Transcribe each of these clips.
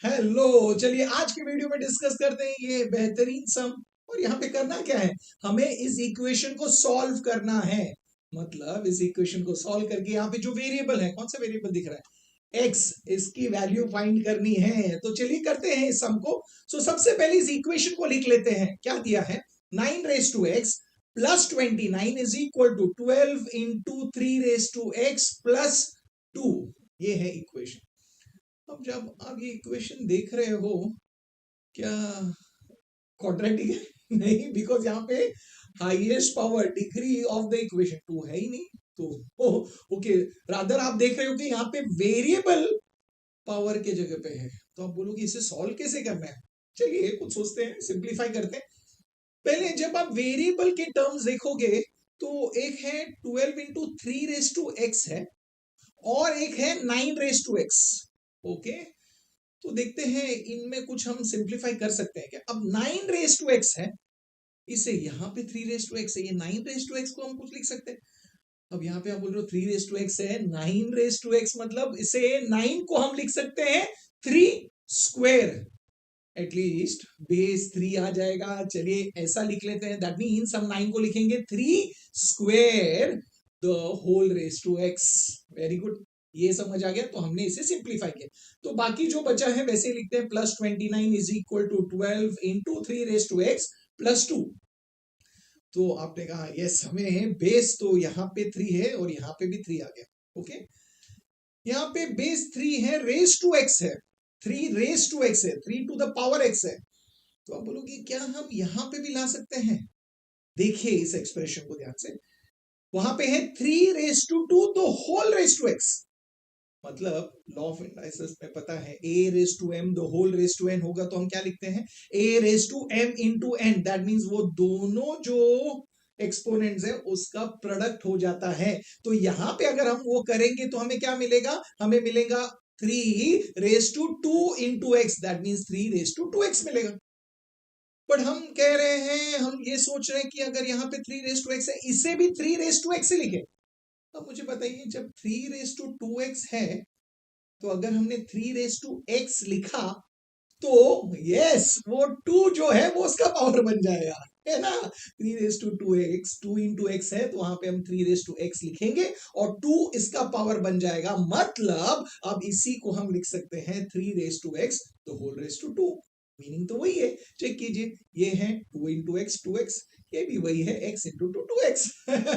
Hello, चलिए आज के वीडियो में डिस्कस करते हैं ये बेहतरीन सम। और यहाँ पे करना क्या है, हमें इस इक्वेशन को सॉल्व करना है। मतलब इस इक्वेशन को सॉल्व करके यहाँ पे जो वेरिएबल है, कौन सा वेरिएबल दिख रहा है, x, इसकी वैल्यू फाइंड करनी है। तो चलिए करते हैं इस सम को। सबसे पहले इस इक्वेशन को लिख लेते हैं। क्या दिया है, 9 raise to X plus 29 is equal to 12 into 3 raise to X plus 2। ये है इक्वेशन। अब जब आप ये इक्वेशन देख रहे हो, क्या क्वाड्रेटिक है? नहीं, बिकॉज यहाँ पे highest power degree of the equation 2 है ही नहीं। तो ओके, रादर आप देख रहे हो कि यहाँ पे वेरिएबल पावर के जगह पे है। तो आप बोलोगे इसे सॉल्व कैसे करना है। चलिए कुछ सोचते हैं, सिंप्लीफाई करते हैं। पहले जब आप वेरिएबल के टर्म्स देखोगे तो एक है 12 इंटू 3 रेस टू एक्स है, और एक है 9 रेस टू एक्स। ओके, तो देखते हैं इनमें कुछ हम सिंप्लीफाई कर सकते हैं क्या। अब 9 रेस टू एक्स है, इसे यहाँ पे 3 रेस टू एक्स है, ये 9 रेस टू एक्स को हम कुछ लिख सकते हैं। अब यहाँ पे आप बोल रहे हो 3 रेस टू एक्स है, 9 रेस टू एक्स मतलब इसे 9 को हम लिख सकते हैं 3 स्क्वायर, एटलीस्ट बेस 3 आ जाएगा। चलिए ऐसा लिख लेते हैं, दैट मीन्स हम 9 को लिखेंगे 3 square the whole raise to X. Very good, ये समझ आ गया। तो हमने इसे सिंप्लीफाई किया, तो बाकी जो बचा है वैसे लिखते हैं। Plus 29 is equal to 12 into 3 raise to X plus 2। तो आपने कहा यस, हमें बेस तो यहाँ पे 3 है और यहाँ पे भी 3 आ गया। ओके, यहाँ पे बेस 3 है, रेस टू एक्स है, 3 रेस टू एक्स है, 3 टू द पावर एक्स है। तो आप बोलोगे क्या हम यहाँ पे भी ला सकते हैं। देखिए इस एक्सप्रेशन को ध्यान से, वहां पे है 3 raise to 2 the whole raise to X. मतलब लॉ ऑफ इंडाइसिस में पता है a raise to m the whole raise to n होगा, तो हम क्या लिखते हैं a raise to m into n। That means वो दोनों जो एक्सपोनेंट्स है उसका प्रोडक्ट हो जाता है। तो यहां पे अगर हम वो करेंगे तो हमें क्या मिलेगा, हमें मिलेगा 3 raise to 2 into X, that means 3 raise to 2x मिलेगा। बट हम कह रहे हैं, हम ये सोच रहे हैं कि अगर यहाँ पे 3 रेस टू एक्स है, इसे भी 3 रेस टू एक्स से लिखे। अब मुझे बताइए, जब 3 रेस टू 2x है, तो अगर हमने 3 रेस टू एक्स लिखा तो यस, वो 2 जो है वो उसका पावर बन जाएगा, है ना। 3 raise to 2x, 2 into x है, तो वहां पे हम 3 रेस टू एक्स लिखेंगे और 2 इसका पावर बन जाएगा। मतलब अब इसी को हम लिख सकते हैं 3 रेस टू एक्स तो होल रेस टू 2। मीनिंग तो वही है, चेक कीजिए, ये है 2 इंटू एक्स 2x, ये भी वही है x into 2x।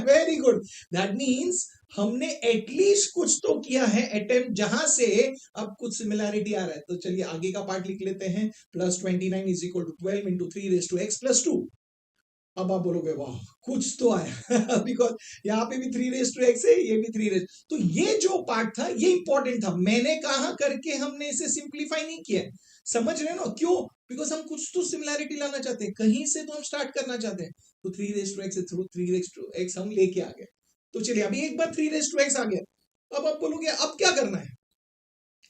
Very good, that means हमने एटलीस्ट कुछ तो किया है अटेम्प्ट, जहां से अब कुछ सिमिलैरिटी आ रहा है। तो चलिए आगे का पार्ट लिख लेते हैं। Plus 29 is equal to 12 into 3 raise to X plus 2। अब आप बोलोगे वाह कुछ तो आया, बिकॉज यहाँ पे भी 3 रेस टू एक्स है, ये भी 3 रेस। तो ये जो पार्ट था ये इंपॉर्टेंट था, मैंने कहा करके हमने इसे सिंप्लीफाई नहीं किया। समझ रहे हो ना क्यों, बिकॉज हम कुछ तो सिमिलैरिटी लाना चाहते हैं, कहीं से तो हम स्टार्ट करना चाहते हैं। तो 3 raise to X through 3 raise to X हम लेके आ गए। तो चलिए अभी एक बार 3 रेस टू एक्स आ गया। अब आप बोलोगे अब क्या करना है।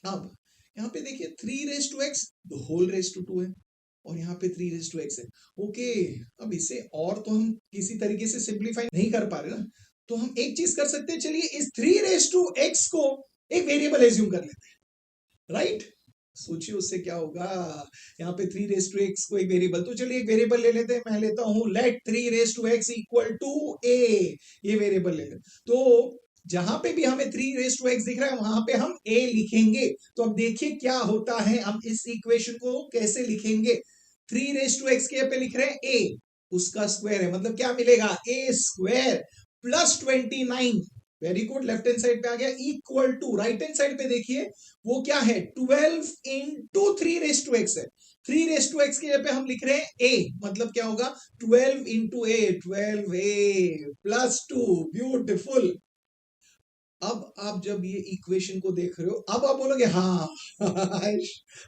अब यहाँ पे देखिए 3 raise to X the whole raise to 2 है, और यहाँ पे 3 रेस टू एक्स है। ओके, अब इसे और तो हम किसी तरीके से सिंप्लीफाई नहीं कर पा रहे ना, तो हम एक चीज कर सकते हैं। चलिए इस 3 रेस टू एक्स को एक वेरिएबल एज्यूम कर लेते हैं, राइट। सोचिए उससे क्या होगा। यहाँ पे 3 रेस टू एक्स को एक वेरिएबल, तो चलिए एक वेरिएबल ले लेते हैं। मैं लेता हूं let 3 raise to X equal to a, ये वेरिएबल ले लेते। तो जहां पे भी हमें 3 रेस टू एक्स दिख रहा है वहां पे हम a लिखेंगे। तो अब देखिए क्या होता है, हम इस इक्वेशन को कैसे लिखेंगे। 3 रेस टू एक्स के पे लिख रहे हैं a, उसका स्क्वायर है, मतलब क्या मिलेगा a square plus 29। Very good, left hand side पे आ गया, equal to right hand side पे देखिए वो क्या है 12 इंटू 3 रेस टू एक्स है। 3 रेस टू एक्स के पे हम लिख रहे हैं a, मतलब क्या होगा 12 into a, 12a plus 2। Beautiful. अब आप जब ये इक्वेशन को देख रहे हो, अब आप बोलोगे हाँ,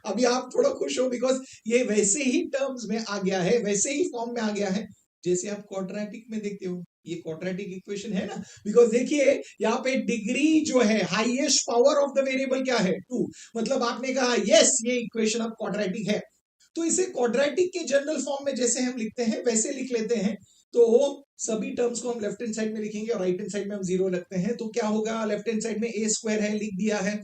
अभी आप थोड़ा खुश हो, बिकॉज ये वैसे ही टर्म्स में आ गया है, वैसे ही फॉर्म में आ गया है जैसे आप क्वाड्रेटिक में देखते हो। ये क्वाड्रेटिक इक्वेशन है ना, बिकॉज देखिए यहाँ पे डिग्री जो है, highest power of the variable क्या है 2। मतलब आपने कहा यस ये इक्वेशन अब क्वाड्रेटिक है। तो इसे क्वाड्रेटिक के जनरल फॉर्म में जैसे हम लिखते हैं वैसे लिख लेते हैं। तो सभी टर्म्स को हम लेफ्ट हैंड साइड में लिखेंगे और राइट हैंड साइड में हम जीरो रखते हैं। तो क्या होगा, लेफ्ट हैंड साइड में ए स्क्वायर है लिख दिया है,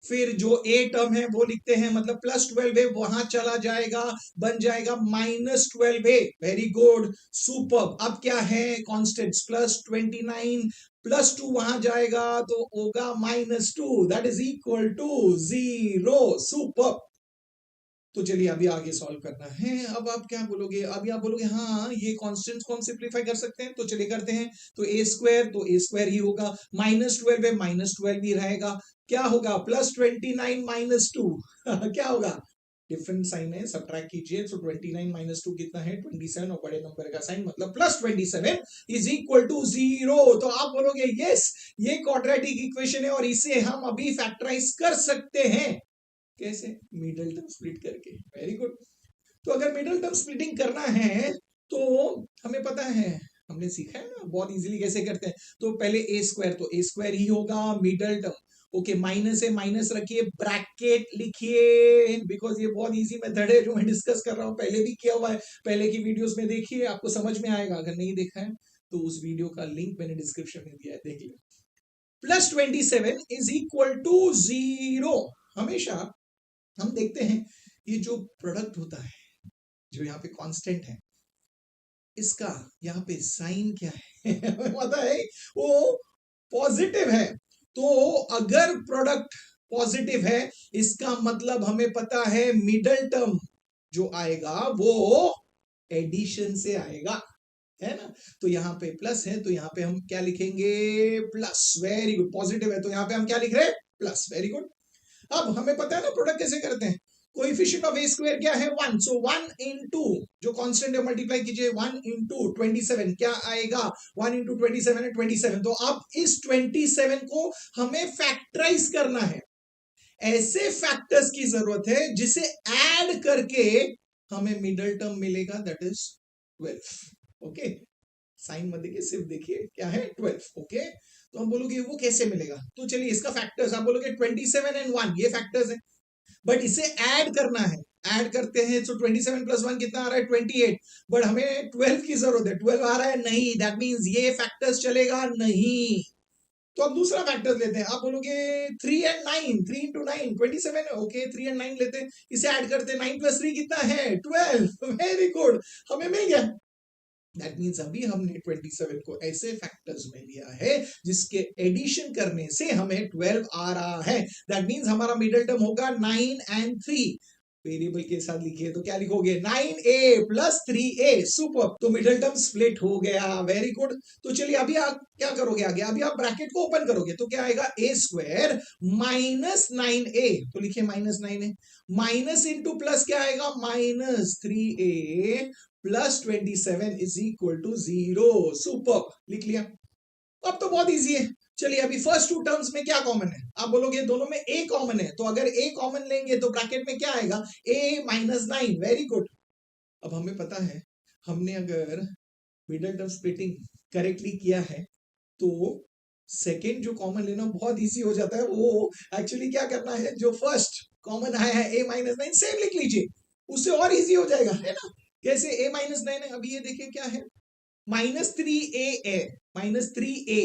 फिर जो ए टर्म है वो लिखते हैं, मतलब +12 है वहां चला जाएगा, बन जाएगा -12a। Very good, super. अब क्या है, कॉन्स्टेंट्स, +29 +2 वहां जाएगा तो होगा -2, that is equal to 0। Super. तो चलिए अभी आगे सॉल्व करना है। अब आप क्या बोलोगे, अभी आप बोलोगे हाँ ये कांस्टेंट्स को हम सिंप्लीफाई कर सकते हैं, तो चलिए करते हैं। तो ए स्क्वायर, तो ए स्क्वायर ही होगा, -12 है -12 ही रहेगा। क्या होगा, +29 -2 क्या होगा, डिफरेंट साइन है, सब्ट्रैक्ट कीजिए। तो 29 - 2 कितना है, 27, और बड़े नंबर का साइन मतलब +27 इज इक्वल टू 0। तो आप बोलोगे यस, ये क्वाड्रेटिक इक्वेशन है और इसे हम अभी फैक्टराइज कर सकते हैं। कैसे, मिडल टर्म स्प्लिट करके। Very good. तो अगर मिडल टर्म स्प्लिटिंग करना है तो हमें पता है, हमने सीखा है ना बहुत इजीली कैसे करते हैं। तो पहले ए स्क्वायर, तो ए स्क्वायर ही होगा मिडल टर्म। ओके, माइनस है, माइनस रखिए, ब्रैकेट लिखिए, बिकॉज ये बहुत इजी मेथड है जो मैं डिस्कस कर रहा हूं, पहले भी किया हुआ है, पहले की वीडियोस में देखिए, आपको समझ में आएगा। अगर नहीं देखा है तो उस वीडियो का लिंक मैंने डिस्क्रिप्शन में दिया है, देख लियो। +27 इज इक्वल टू 0। हमेशा हम देखते हैं ये जो प्रोडक्ट होता है, जो यहाँ पे कांस्टेंट है, इसका यहाँ पे साइन क्या है हमें पता है वो पॉजिटिव है। तो अगर प्रोडक्ट पॉजिटिव है इसका मतलब हमें पता है मिडल टर्म जो आएगा वो एडिशन से आएगा, है ना। तो यहाँ पे प्लस है तो यहाँ पे हम क्या लिखेंगे, प्लस। वेरी गुड, पॉजिटिव है तो यहाँ पे हम क्या लिख रहे हैं, प्लस। Very good. अब हमें पता है ना प्रोडक्ट कैसे करते हैं, कोएफिशिएंट ऑफ ए स्क्वायर क्या है, 1। सो 1 इंटू जो कांस्टेंट है मल्टीप्लाई कीजिए, 1 इंटू 27 क्या आएगा, 1 इंटू 27 है 27। तो अब इस 27 को हमें फैक्टराइज करना है। ऐसे फैक्टर्स की जरूरत है जिसे ऐड करके हमें मिडल टर्म मिलेगा, दैट इज 12। ओके, साइन मत देखिए, सिर्फ देखिए क्या है, 12। ओके, तो हम बोलोगे वो कैसे मिलेगा, तो चलिए इसका फैक्टर्स, आप बोलोगे 27 एंड 1 ये फैक्टर्स है, बट इसे ऐड करना है। ऐड करते हैं तो 27 + 1 कितना आ रहा है, 28। बट हमें 12 की जरूरत है, 12 आ रहा है नहीं, दैट मींस ये फैक्टर्स चलेगा नहीं। तो अब दूसरा फैक्टर लेते हैं, आप बोलोगे 3 एंड 9, 3 इंटू 9 27 है। ओके, 3 एंड 9 लेते हैं, इसे ऐड करते हैं, 9 + 3 कितना है, 12। वेरी गुड, हमें मिल गया। दैट मीन्स अभी हमने 27 को ऐसे फैक्टर्स में लिया है जिसके एडिशन करने से हमें 12 आ रहा है। दैट मीन्स हमारा मिडिल टर्म होगा 9 एंड 3। वेरिएबल के साथ लिखिए तो क्या लिखोगे, 9a + 3a। सुपर, तो मिडिल टर्म स्प्लिट हो गया। Very good. तो चलिए अभी आप क्या करोगे आगे, अभी आप ब्रैकेट को ओपन करोगे तो क्या आएगा, a स्क्वायर -9a, तो लिखिए -9a, माइनस इंटू प्लस क्या आएगा, -3a +27 is equal to 0। Super, लिख लिया। अब तो बहुत इजी है। चलिए अभी फर्स्ट टू टर्म्स में क्या कॉमन है, आप बोलोगे दोनों में a कॉमन है, तो अगर a कॉमन लेंगे तो ब्रैकेट में क्या आएगा, a -9। Very good. अब हमें पता है हमने अगर मिडिल टर्म स्प्लिटिंग करेक्टली किया है तो सेकेंड जो कॉमन लेना बहुत इजी हो जाता है। वो एक्चुअली क्या करना है, जो फर्स्ट कॉमन आया है a -9 सेम लिख लीजिए, उससे और इजी हो जाएगा, है ना। कैसे, a -9 है, अभी ये देखिए क्या है, -3a है, -3a,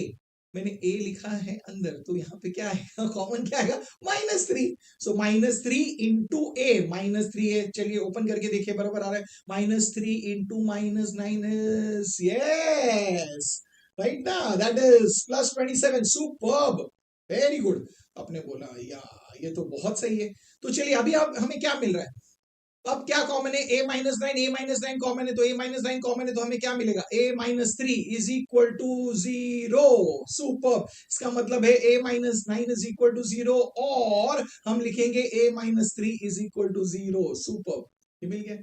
मैंने a लिखा है अंदर, तो यहाँ पे क्या है कॉमन क्या आएगा, -3। सो -3 इंटू a, -3a, चलिए ओपन करके देखिए बराबर आ रहा है, -3 इंटू -9 इज यस, राइट ना, that is +27। Superb, very good. आपने बोला या ये तो बहुत सही है। तो चलिए अभी आप हमें क्या मिल रहा है, अब क्या कॉमन है, a-9 कॉमन है, तो a-9 कॉमन है तो हमें क्या मिलेगा, a-3 is equal to 0। Super, इसका मतलब है a-9 इज इक्वल टू 0 और हम लिखेंगे a-3 is equal to 0। Super, ये मिल गया।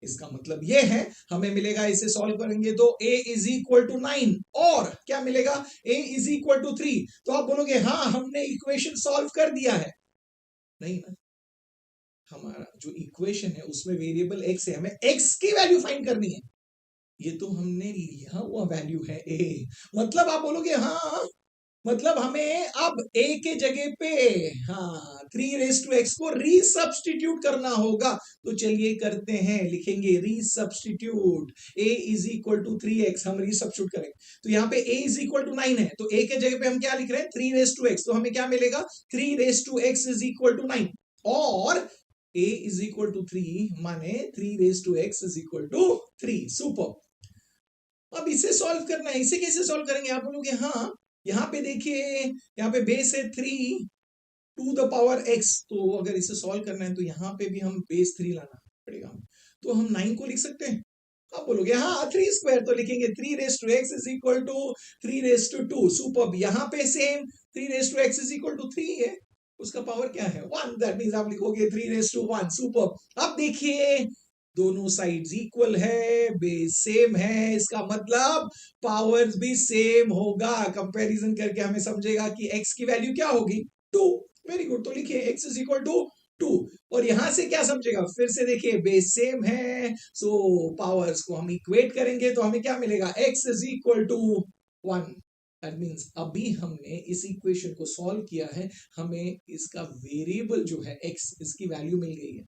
इसका मतलब ये है हमें मिलेगा, इसे सॉल्व करेंगे तो a इज इक्वल टू 9 और क्या मिलेगा, a इज इक्वल टू 3। तो आप बोलोगे हाँ हमने इक्वेशन सॉल्व कर दिया है, नहीं ना, हमारा जो इक्वेशन है उसमें वेरिएबल x है, हमें x की वैल्यू फाइंड करनी है। ये तो हमने लिया हुआ वैल्यू है a, मतलब आप बोलोगे हाँ मतलब हमें अब a के जगह पे हाँ 3 raised to x को रीसब्स्टिट्यूट करना होगा। तो चलिए करते हैं, लिखेंगे resubstitute a is equal to 3x, हम रीसब्स्टिट्यूट करेंगे तो यहाँ पे a इज इक्वल टू 9 है, तो a के जगह पे हम क्या लिख रहे हैं 3 raised to x, तो हमें क्या मिलेगा 3 raised to x is equal to 9 और a इज इक्वल टू 3 माने 3 raised to x is equal to 3। Super. अब इसे सॉल्व करना है, इसे कैसे सॉल्व करेंगे आप बोलोगे हाँ यहाँ पे देखिए, यहाँ पे बेस है 3 to the power x, तो अगर इसे सॉल्व करना है तो यहाँ पे भी हम बेस 3 लाना पड़ेगा, तो हम 9 को लिख सकते हैं। आप बोलोगे हाँ 3 स्क्वायर, तो लिखेंगे 3 raised to x is equal to 3 raised to 2। Super. यहाँ पे same 3 raised to x is equal to 3 है, उसका पावर क्या है 1, दैट मींस आप लिखोगे 3 raised to 1। सुपर। अब देखिए दोनों साइड्स इक्वल है, बेस सेम है, इसका मतलब पावर्स भी सेम होगा। कंपैरिजन करके हमें समझेगा कि x की वैल्यू क्या होगी 2। वेरी गुड, तो लिखिए x इज इक्वल टू 2। और यहां से क्या समझेगा, फिर से देखिए बेस सेम है, सो पावर्स को हम इक्वेट करेंगे तो हमें क्या मिलेगा x is equal to 1। That means अभी हमने इस इक्वेशन को सॉल्व किया है, हमें इसका वेरिएबल जो है x, इसकी वैल्यू मिल गई है।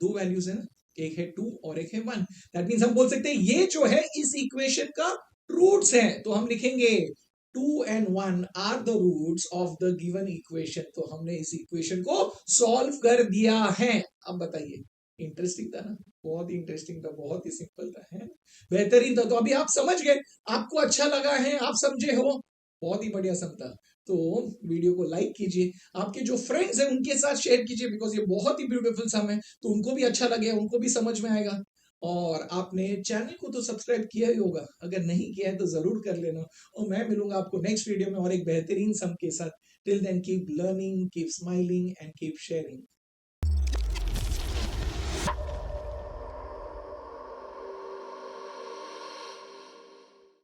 दो वैल्यूज है ना, एक है 2 और एक है 1। दैट मीन्स हम बोल सकते हैं ये जो है इस इक्वेशन का रूट्स है, तो हम लिखेंगे 2 and 1 are the roots of the given equation. तो हमने इस इक्वेशन को सॉल्व कर दिया है। अब बताइए, इंटरेस्टिंग था ना, बहुत ही इंटरेस्टिंग था, बहुत ही सिंपल था, है बेहतरीन था। तो अभी आप समझ गए, आपको अच्छा लगा है, आप समझे हो, बहुत ही बढ़िया सम था। तो वीडियो को लाइक कीजिए, आपके जो फ्रेंड्स हैं उनके साथ शेयर कीजिए, बिकॉज ये बहुत ही ब्यूटीफुल सम है, तो उनको भी अच्छा लगे, उनको भी समझ में आएगा। और आपने चैनल को तो सब्सक्राइब किया ही होगा, अगर नहीं किया है तो जरूर कर लेना। और मैं मिलूंगा आपको नेक्स्ट वीडियो में और एक बेहतरीन सम के साथ। Till then keep learning, keep smiling and keep sharing.